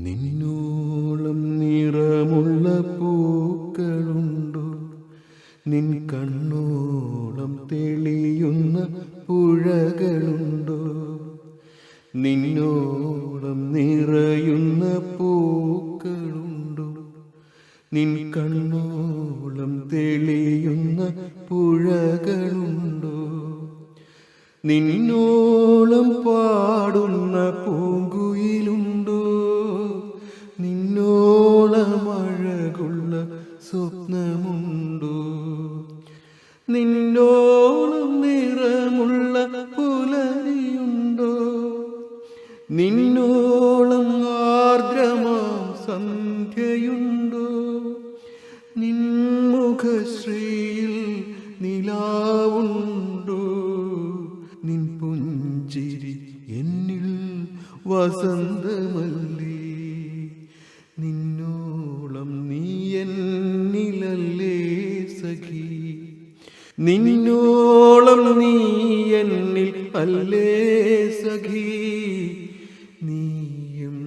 നിന്നോളം നിറമുള്ള പൂക്കളുണ്ടോ, നിൻ കണ്ണോളം തെളിയുന്ന പുഴകളുണ്ടോ? നിന്നോളം നിറയുന്ന പൂക്കളുണ്ടോ, നിൻ കണ്ണോളം തെളിയുന്ന പുഴകളുണ്ടോ? നിന്നോളം പാടുന്ന പൂങ്കുയിലുണ്ടോ, നിന്നോളം അഴകുള്ള സ്വപ്നമുണ്ടോ? നിന്നോളം നിറമുള്ള പുലരിയുണ്ടോ, നിന്നോളം ആർദ്രമാം സന്ധ്യയുണ്ടോ? നിൻമുഖശ്രീയിൽ നിലാവുണ്ടോ, നിൻ പുഞ്ചിരി എന്നിൽ വസന്തമല്ലേ? നിന്നോളം നീ എന്നിലല്ലേ സഖി, നിന്നോളം നീ എന്നിൽ അല്ലേ സഖി? നീയും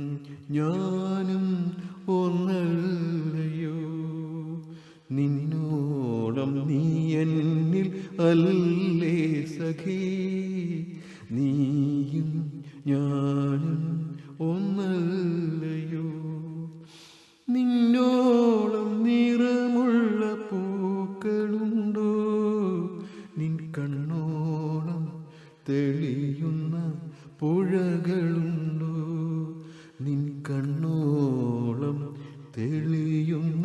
ഞാനും ഒന്നല്ലയോ, നിന്നോളം നീ എന്നിൽ അല്ലേ സഖി? നീയും ഞാനും ഒന്നല്ലയോ? നിന്നോളം നിറമുള്ള പൂക്കളുണ്ടോ, നിൻ കണ്ണോളം തെളിയുന്ന പുഴകളുണ്ടോ? നിൻ കണ്ണോളം തെളിയുന്ന